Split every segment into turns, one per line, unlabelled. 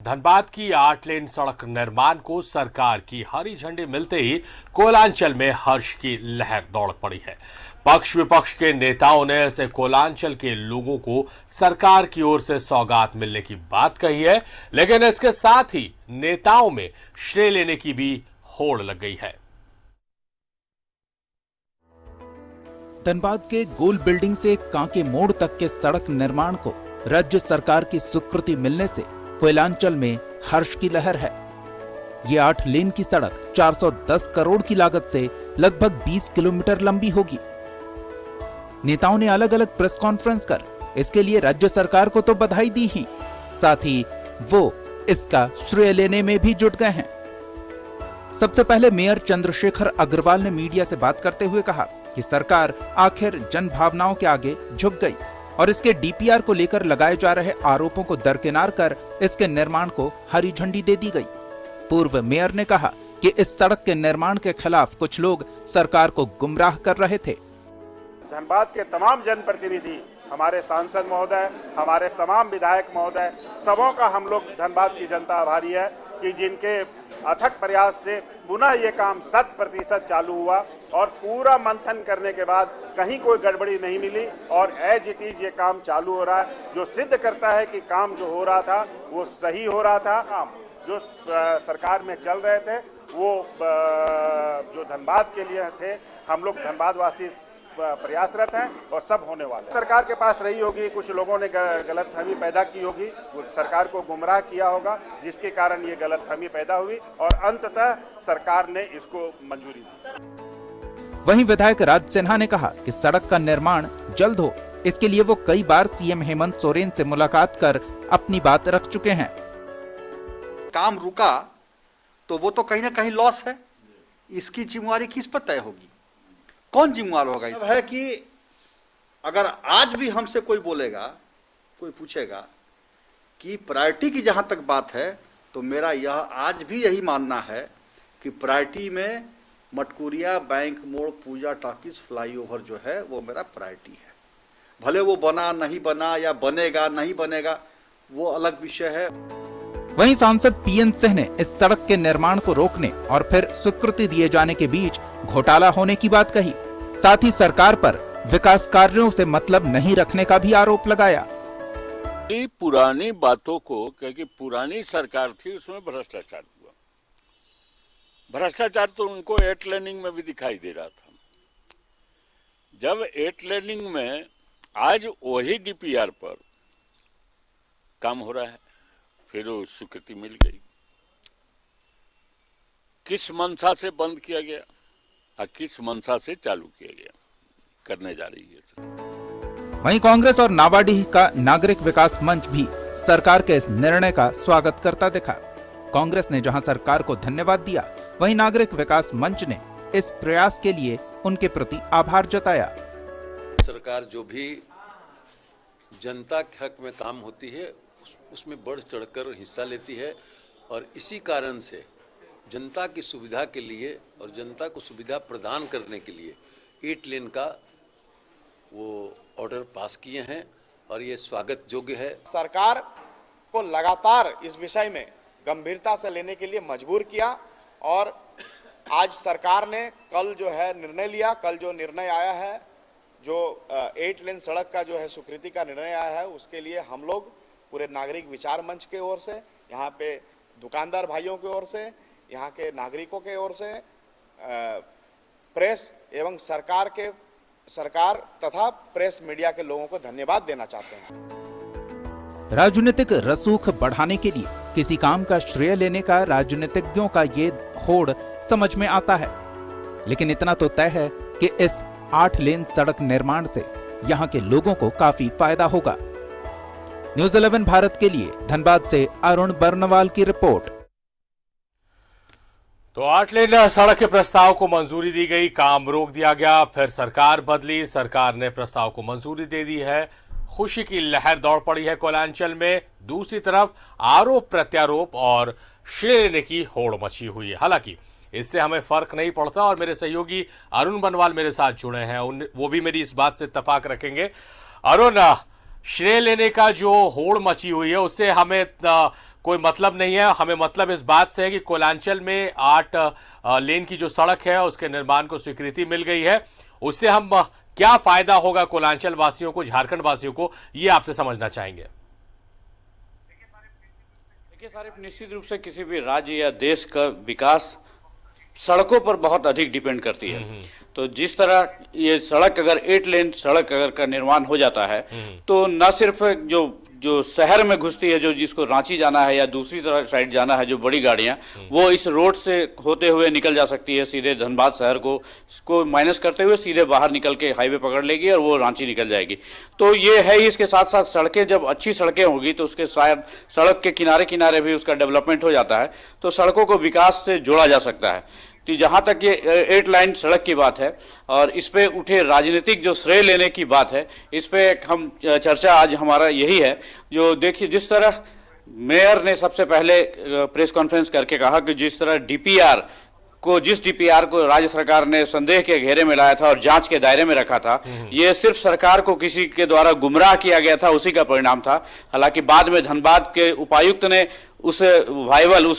धनबाद की 8 लेन सड़क निर्माण को सरकार की हरी झंडी मिलते ही कोयलांचल में हर्ष की लहर दौड़ पड़ी है। पक्ष विपक्ष के नेताओं ने ऐसे कोयलांचल के लोगों को सरकार की ओर से सौगात मिलने की बात कही है, लेकिन इसके साथ ही नेताओं में श्रेय लेने की भी होड़ लग गई है।
धनबाद के गोल बिल्डिंग से कांके मोड़ तक के सड़क निर्माण को राज्य सरकार की स्वीकृति मिलने से कोयलांचल में हर्ष की लहर है। ये 8 लेन की सड़क 410 करोड़ की लागत से लगभग 20 किलोमीटर लंबी होगी। नेताओं ने अलग अलग प्रेस कॉन्फ्रेंस कर इसके लिए राज्य सरकार को तो बधाई दी ही, साथ ही वो इसका श्रेय लेने में भी जुट गए हैं। सबसे पहले मेयर चंद्रशेखर अग्रवाल ने मीडिया से बात करते हुए कहा कि सरकार आखिर जन भावनाओं के आगे झुक गई और इसके डीपीआर को लेकर लगाए जा रहे आरोपों को दरकिनार कर इसके निर्माण को हरी झंडी दे दी गई। पूर्व मेयर ने कहा कि इस सड़क के निर्माण के खिलाफ कुछ लोग सरकार को गुमराह कर रहे थे।
धनबाद के तमाम जनप्रतिनिधि, हमारे सांसद महोदय, हमारे तमाम विधायक महोदय, सबों का हम लोग धनबाद की जनता आभारी है कि जिनके अथक प्रयास से पुनः ये काम 100% चालू हुआ और पूरा मंथन करने के बाद कहीं कोई गड़बड़ी नहीं मिली और एज इट इज ये काम चालू हो रहा है, जो सिद्ध करता है कि काम जो हो रहा था वो सही हो रहा था। काम जो सरकार में चल रहे थे वो जो धनबाद के लिए थे, हम लोग धनबाद वासी प्रयासरत हैं और सब होने वाले। सरकार के पास रही होगी, कुछ लोगों ने गलतफहमी पैदा की होगी, सरकार को गुमराह किया होगा, जिसके कारण ये गलतफहमी पैदा हुई और अंततः सरकार ने इसको मंजूरी दी।
वहीं विधायक राज सिन्हा ने कहा कि सड़क का निर्माण जल्द हो, इसके लिए वो कई बार सीएम हेमंत सोरेन से मुलाकात कर अपनी बात रख चुके हैं।
काम रुका तो वो तो कहीं ना कहीं लॉस है, इसकी जिम्मेवारी किस पर तय होगी, कौन जिम्मेवार होगा? इस है कि अगर आज भी हमसे कोई बोलेगा, कोई पूछेगा कि प्रायोरिटी की जहां तक बात है, तो मेरा यह आज भी यही मानना है कि प्रायोरिटी में मटकुरिया, बैंक मोड़, पूजा टॉकीज, फ्लाईओवर जो है वो मेरा प्रायोरिटी है। भले वो बना नहीं बना या बनेगा नहीं बनेगा वो अलग विषय है।
वहीं सांसद पीएन सिंह ने इस सड़क के निर्माण को रोकने और फिर स्वीकृति दिए जाने के बीच घोटाला होने की बात कही। साथ ही सरकार पर विकास कार्यों से मतलब नहीं रखने का भी आरोप लगाया।
पुरानी बातों को, क्योंकि पुरानी सरकार थी उसमें भ्रष्टाचार हुआ, भ्रष्टाचार तो उनको 8 लेनिंग में भी दिखाई दे रहा था। जब 8 लेनिंग में आज वही डीपीआर पर काम हो रहा है, फिर वो स्वीकृति मिल गई। किस मंशा से बंद किया गया और किस मंशा से चालू किया गया, करने जा रही है।
वहीं कांग्रेस और नाबार्डी का नागरिक विकास मंच भी सरकार के इस निर्णय का स्वागत करता दिखा। कांग्रेस ने जहां सरकार को धन्यवाद दिया, वहीं नागरिक विकास मंच ने इस प्रयास के लिए उनके प्रति आभार जताया।
सरकार जो भी जनता के हक में काम होती है उसमें बढ़ चढ़कर हिस्सा लेती है और इसी कारण से जनता की सुविधा के लिए और जनता को सुविधा प्रदान करने के लिए 8 लेन का वो ऑर्डर पास किए हैं और ये स्वागत योग्य है।
सरकार को लगातार इस विषय में गंभीरता से लेने के लिए मजबूर किया और आज सरकार ने कल जो है निर्णय लिया। कल जो निर्णय आया है, जो 8 लेन सड़क का जो है स्वीकृति का निर्णय आया है, उसके लिए हम लोग पूरे नागरिक विचार मंच के ओर से, यहाँ पे दुकानदार भाइयों की ओर से, यहाँ के नागरिकों के ओर से, प्रेस एवं सरकार तथा प्रेस मीडिया के लोगों को धन्यवाद देना चाहते हैं।
राजनीतिक रसूख बढ़ाने के लिए किसी काम का श्रेय लेने का राजनीतिज्ञों का ये होड़ समझ में आता है, लेकिन इतना तो तय है कि इस 8 लेन सड़क निर्माण से यहाँ के लोगों को काफी फायदा होगा। न्यूज़ 11 भारत के लिए धनबाद से अरुण बर्नवाल की रिपोर्ट।
तो 8 लेन सड़क के प्रस्ताव को मंजूरी दी गई, काम रोक दिया गया, फिर सरकार बदली, सरकार ने प्रस्ताव को मंजूरी दे दी है। खुशी की लहर दौड़ पड़ी है कोयलांचल में। दूसरी तरफ आरोप प्रत्यारोप और श्रेय लेने की होड़ मची हुई है। हालांकि इससे हमें फर्क नहीं पड़ता और मेरे सहयोगी अरुण बर्नवाल मेरे साथ जुड़े हैं, वो भी मेरी इस बात से इत्तेफाक रखेंगे। अरुण, श्रेय लेने का जो होड़ मची हुई है उससे हमें कोई मतलब नहीं है। हमें मतलब इस बात से है कि कोयलांचल में 8 लेन की जो सड़क है उसके निर्माण को स्वीकृति मिल गई है। उससे हम क्या फायदा होगा कोयलांचल वासियों को, झारखंड वासियों को, ये आपसे समझना चाहेंगे।
देखिए सारिफ, निश्चित रूप से किसी भी राज्य या देश का विकास सड़कों पर बहुत अधिक डिपेंड करती है। तो जिस तरह ये सड़क अगर 8 लेन सड़क अगर का निर्माण हो जाता है तो न सिर्फ जो शहर में घुसती है, जो जिसको रांची जाना है या दूसरी तरह साइड जाना है, जो बड़ी गाड़ियां, वो इस रोड से होते हुए निकल जा सकती है, सीधे धनबाद शहर को माइनस करते हुए सीधे बाहर निकल के हाईवे पकड़ लेगी और वो रांची निकल जाएगी। तो ये है। इसके साथ साथ सड़कें, जब अच्छी सड़कें होगी तो उसके शायद सड़क के किनारे किनारे भी उसका डेवलपमेंट हो जाता है, तो सड़कों को विकास से जोड़ा जा सकता है। तो जहां तक ये 8 लाइन सड़क की बात है और इस पे उठे राजनीतिक जो श्रेय लेने की बात है, इस पे हम चर्चा आज हमारा यही है। जो देखिए, जिस तरह मेयर ने सबसे पहले प्रेस कॉन्फ्रेंस करके कहा कि जिस डीपीआर को राज्य सरकार ने संदेह के घेरे में लाया था और जांच के दायरे में रखा था, ये सिर्फ सरकार को किसी के द्वारा गुमराह किया गया था, उसी का परिणाम था। हालांकि बाद में धनबाद के उपायुक्त ने उस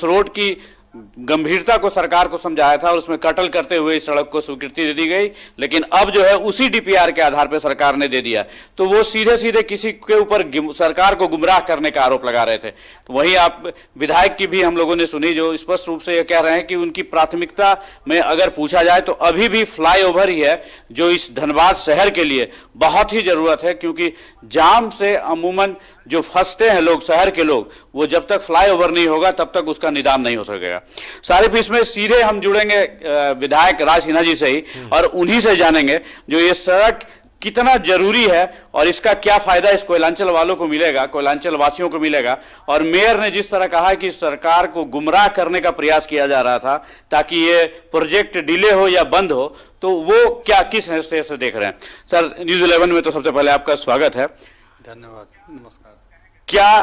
रोड की गंभीरता को सरकार को समझाया था और उसमें कटल करते हुए इस सड़क को स्वीकृति दे दी गई। लेकिन अब जो है उसी डीपीआर के आधार पर सरकार ने दे दिया, तो वो सीधे सीधे किसी के ऊपर सरकार को गुमराह करने का आरोप लगा रहे थे। तो वहीं आप विधायक की भी हम लोगों ने सुनी, जो स्पष्ट रूप से ये कह रहे हैं कि उनकी प्राथमिकता में अगर पूछा जाए तो अभी भी फ्लाईओवर ही है जो इस धनबाद शहर के लिए बहुत ही जरूरत है, क्योंकि जाम से अमूमन जो फंसते हैं लोग, शहर के लोग, वो जब तक फ्लाईओवर नहीं होगा तब तक उसका निदान नहीं हो सकेगा। सारिफ, इसमें सीधे हम जुड़ेंगे विधायक राज सिन्हा जी से ही और उन्हीं से जानेंगे जो ये सड़क कितना जरूरी है और इसका क्या फायदा इस कोयलांचल वालों को मिलेगा, कोयलांचल वासियों को मिलेगा। और मेयर ने जिस तरह कहा कि सरकार को गुमराह करने का प्रयास किया जा रहा था ताकि ये प्रोजेक्ट डिले हो या बंद हो, तो वो क्या किस हैसियत से देख रहे हैं? सर, न्यूज़ 11 में तो सबसे पहले आपका स्वागत है।
धन्यवाद, नमस्कार।
क्या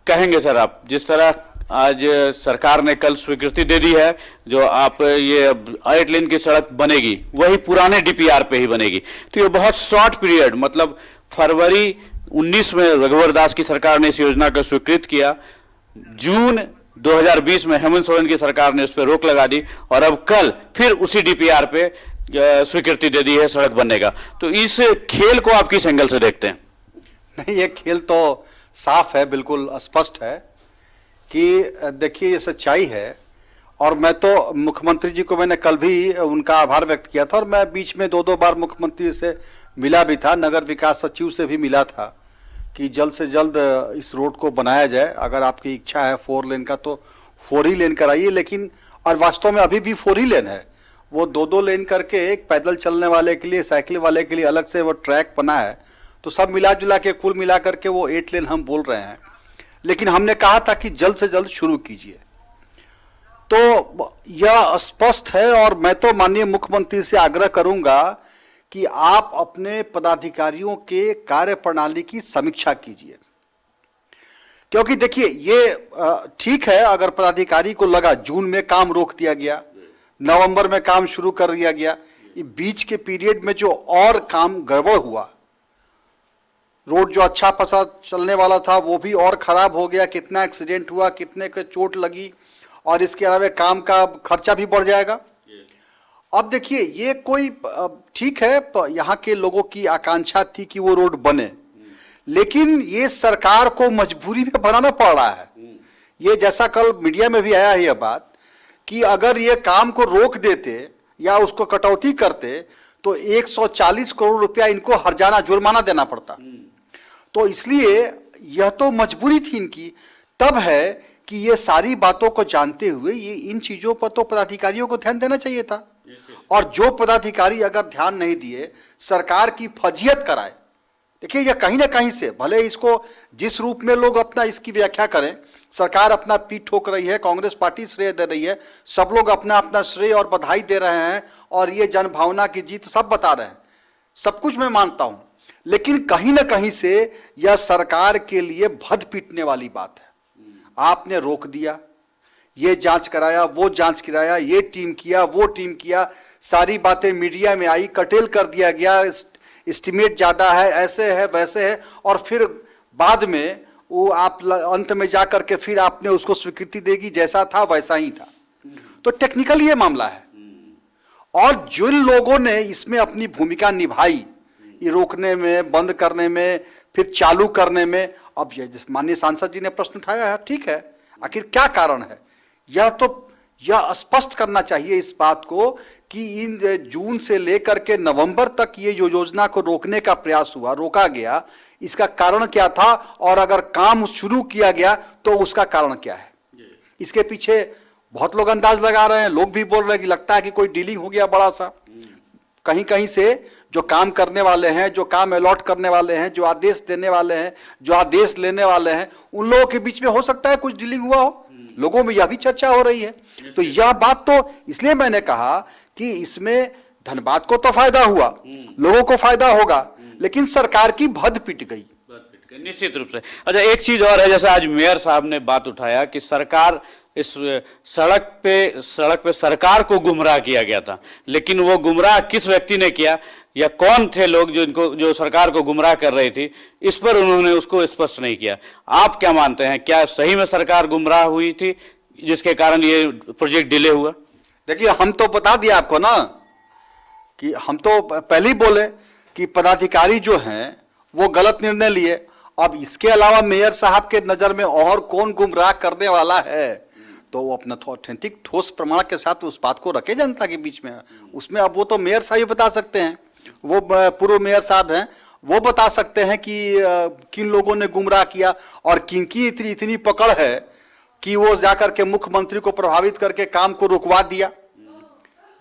कहेंगे सर आप, जिस तरह आज सरकार ने कल स्वीकृति दे दी है, जो आप ये 8 लेन की सड़क बनेगी वही पुराने डीपीआर पे ही बनेगी, तो ये बहुत शॉर्ट पीरियड, मतलब फरवरी 19 में रघुवर दास की सरकार ने इस योजना को स्वीकृत किया, जून 2020 में हेमंत सोरेन की सरकार ने उस पर रोक लगा दी और अब कल फिर उसी डीपीआर पे स्वीकृति दे दी है सड़क बनने का। तो इस खेल को आप किस एंगल से देखते हैं?
नहीं, ये खेल तो साफ है, बिल्कुल स्पष्ट है कि देखिए ये सच्चाई है। और मैं तो मुख्यमंत्री जी को मैंने कल भी उनका आभार व्यक्त किया था और मैं बीच में 2 बार मुख्यमंत्री से मिला भी था, नगर विकास सचिव से भी मिला था कि जल्द से जल्द इस रोड को बनाया जाए। अगर आपकी इच्छा है 4 लेन का तो 4 ही लेन कराइए, लेकिन और वास्तव में अभी भी 4 ही लेन है, वो 2 लेन करके एक पैदल चलने वाले के लिए, साइकिल वाले के लिए अलग से वो ट्रैक बना है। तो सब मिला जुला के कुल मिला करके वो 8 लेन हम बोल रहे हैं, लेकिन हमने कहा था कि जल्द से जल्द शुरू कीजिए। तो यह स्पष्ट है और मैं तो माननीय मुख्यमंत्री से आग्रह करूंगा कि आप अपने पदाधिकारियों के कार्य प्रणाली की समीक्षा कीजिए, क्योंकि देखिए ये ठीक है अगर पदाधिकारी को लगा जून में काम रोक दिया गया, नवंबर में काम शुरू कर दिया गया, ये बीच के पीरियड में जो और काम गड़बड़ हुआ, रोड जो अच्छा फसा चलने वाला था वो भी और खराब हो गया, कितना एक्सीडेंट हुआ, कितने को चोट लगी और इसके अलावा काम का खर्चा भी बढ़ जाएगा। अब देखिए ये कोई ठीक है, यहाँ के लोगों की आकांक्षा थी कि वो रोड बने, लेकिन ये सरकार को मजबूरी में बनाना पड़ रहा है। ये जैसा कल मीडिया में भी आया है यह बात कि अगर ये काम को रोक देते या उसको कटौती करते तो 140 करोड़ रुपया इनको हर्जाना जुर्माना देना पड़ता। तो इसलिए यह तो मजबूरी थी इनकी। तब है कि ये सारी बातों को जानते हुए ये इन चीजों पर तो पदाधिकारियों को ध्यान देना चाहिए था, और जो पदाधिकारी अगर ध्यान नहीं दिए, सरकार की फजीयत कराए। देखिए यह कहीं ना कहीं से, भले इसको जिस रूप में लोग अपना इसकी व्याख्या करें, सरकार अपना पीठ ठोक रही है, कांग्रेस पार्टी श्रेय दे रही है, सब लोग अपना अपना श्रेय और बधाई दे रहे हैं और ये जनभावना की जीत सब बता रहे हैं, सब कुछ मैं मानता हूं, लेकिन कहीं ना कहीं से यह सरकार के लिए भद पीटने वाली बात है। आपने रोक दिया, ये जांच कराया, वो जांच कराया, ये टीम किया, वो टीम किया, सारी बातें मीडिया में आई, कटेल कर दिया गया, एस्टिमेट ज्यादा है, ऐसे है वैसे है, और फिर बाद में वो आप अंत में जा करके फिर आपने उसको स्वीकृति देगी, जैसा था वैसा ही था। तो टेक्निकल ये मामला है। और जिन लोगों ने इसमें अपनी भूमिका निभाई, ये रोकने में, बंद करने में, फिर चालू करने में, अब ये माननीय सांसद जी ने प्रश्न उठाया है, ठीक है, आखिर क्या कारण है? यह स्पष्ट करना चाहिए इस बात को कि इन जून से लेकर के नवंबर तक ये जो योजना को रोकने का प्रयास हुआ, रोका गया, इसका कारण क्या था, और अगर काम शुरू किया गया तो उसका कारण क्या है। इसके पीछे बहुत लोग अंदाज लगा रहे हैं, लोग भी बोल रहे हैं कि लगता है कि कोई डीलिंग हो गया बड़ा सा। कहीं कहीं से जो काम करने वाले हैं, जो काम अलॉट करने वाले हैं, जो आदेश देने वाले हैं, जो आदेश लेने वाले हैं, उन लोगों के बीच में हो सकता है कुछ डीलिंग हुआ हो। लोगों में यह भी चर्चा हो रही है। तो यह बात तो इसलिए मैंने कहा कि इसमें धनबाद को तो फायदा हुआ, लोगों को फायदा होगा, लेकिन सरकार की भद पिट गई
निश्चित रूप से। अच्छा, एक चीज और है, जैसे आज मेयर साहब ने बात उठाया कि सरकार इस सड़क पे सरकार को गुमराह किया गया था, लेकिन वो गुमराह किस व्यक्ति ने किया या कौन थे लोग जो सरकार को गुमराह कर रही थी, इस पर उन्होंने उसको स्पष्ट नहीं किया। आप क्या मानते हैं, क्या सही में सरकार गुमराह हुई थी जिसके कारण ये प्रोजेक्ट डिले हुआ?
देखिए, हम तो बता दिया आपको ना कि हम तो पहले ही बोले कि पदाधिकारी जो हैं वो गलत निर्णय लिए। अब इसके अलावा मेयर साहब के नजर में और कौन गुमराह करने वाला है, तो वो अपना ऑथेंटिक ठोस प्रमाण के साथ उस बात को रखे जनता के बीच में। उसमें अब वो तो मेयर साहब ही बता सकते हैं, वो पूर्व मेयर साहब हैं, वो बता सकते हैं कि किन लोगों ने गुमराह किया और किनकी इतनी पकड़ है कि वो जाकर के मुख्यमंत्री को प्रभावित करके काम को रुकवा दिया।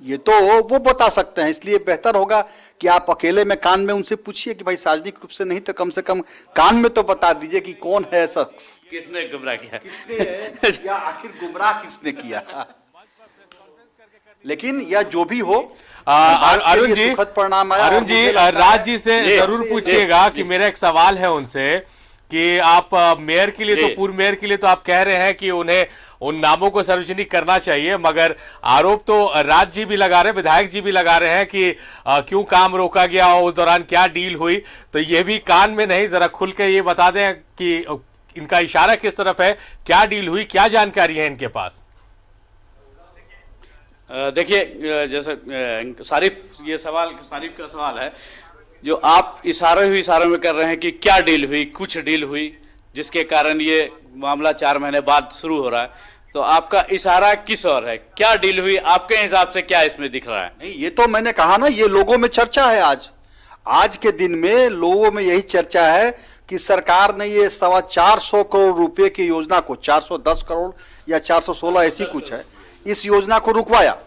ये तो वो बता सकते हैं। इसलिए बेहतर होगा कि आप अकेले में कान में उनसे पूछिए कि भाई सार्वजनिक रूप से नहीं तो कम से कम कान में तो बता दीजिए कि कौन है शख्स,
किसने गुमराह किया,
किसने या आखिर गुमराह किसने किया। लेकिन यह जो भी हो,
अरुण जी,
सुखद परिणाम आया।
अरुण जी, राज जी से जरूर पूछिएगा कि मेरा एक सवाल है उनसे कि आप मेयर के लिए, तो पूर्व मेयर के लिए तो आप कह रहे हैं कि उन्हें उन नामों को सार्वजनिक करना चाहिए, मगर आरोप तो राज जी भी लगा रहे हैं, विधायक जी भी लगा रहे हैं कि क्यों काम रोका गया, उस दौरान क्या डील हुई। तो ये भी कान में नहीं, जरा खुल के ये बता दें कि इनका इशारा किस तरफ है, क्या डील हुई, क्या जानकारी है इनके पास।
देखिए, जैसे सारिफ का सवाल है, जो आप इशारों में कर रहे हैं कि क्या डील हुई, कुछ डील हुई जिसके कारण ये मामला 4 महीने बाद शुरू हो रहा है, तो आपका इशारा किस ओर है, क्या डील हुई, आपके हिसाब से क्या इसमें दिख रहा है?
नहीं, ये तो मैंने कहा ना, ये लोगों में चर्चा है। आज के दिन में लोगों में यही चर्चा है कि सरकार ने ये 425 करोड़ रुपए की योजना को, 410 करोड़ या 416 ऐसी कुछ है, इस योजना को रुकवाया,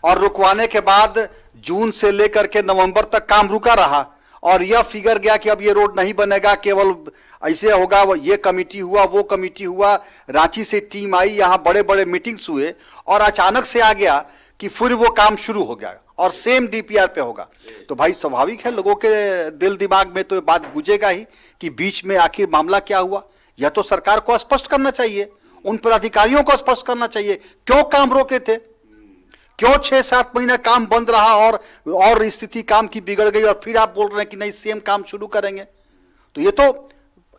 और रुकवाने के बाद जून से लेकर के नवंबर तक काम रुका रहा, और यह फिगर गया कि अब ये रोड नहीं बनेगा, केवल ऐसे होगा। ये कमेटी हुआ, वो कमेटी हुआ, रांची से टीम आई, यहाँ बड़े बड़े मीटिंग्स हुए, और अचानक से आ गया कि फिर वो काम शुरू हो गया और सेम डीपीआर पे होगा। तो भाई स्वाभाविक है, लोगों के दिल दिमाग में तो ये बात गूंजेगा ही कि बीच में आखिर मामला क्या हुआ। यह तो सरकार को स्पष्ट करना चाहिए, उन पदाधिकारियों को स्पष्ट करना चाहिए क्यों काम रोके थे, क्यों 6-7 महीने काम बंद रहा और स्थिति काम की बिगड़ गई, और फिर आप बोल रहे हैं कि नहीं सेम काम शुरू करेंगे। तो ये तो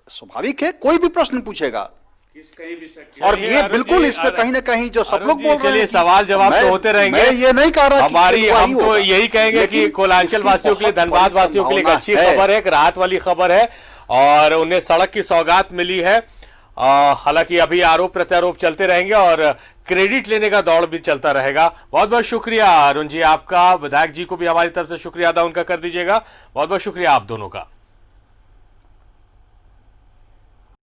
स्वाभाविक है, कोई भी प्रश्न पूछेगा, और ये बिल्कुल इस पे कहीं ना कहीं जो सब लोग बोल रहे हैं,
सवाल जवाब तो होते रहेंगे।
मैं ये नहीं कह रहा
हम तो यही कहेंगे कि कोलांचल वासियों के लिए, धनबाद वासियों के लिए एक अच्छी खबर है, एक राहत वाली खबर है, और उन्हें सड़क की सौगात मिली है। हालांकि अभी आरोप प्रत्यारोप चलते रहेंगे और क्रेडिट लेने का दौड़ भी चलता रहेगा। बहुत बहुत शुक्रिया अरुण जी आपका, विधायक जी को भी हमारी तरफ से शुक्रिया अदा उनका कर दीजिएगा। बहुत बहुत शुक्रिया आप दोनों का।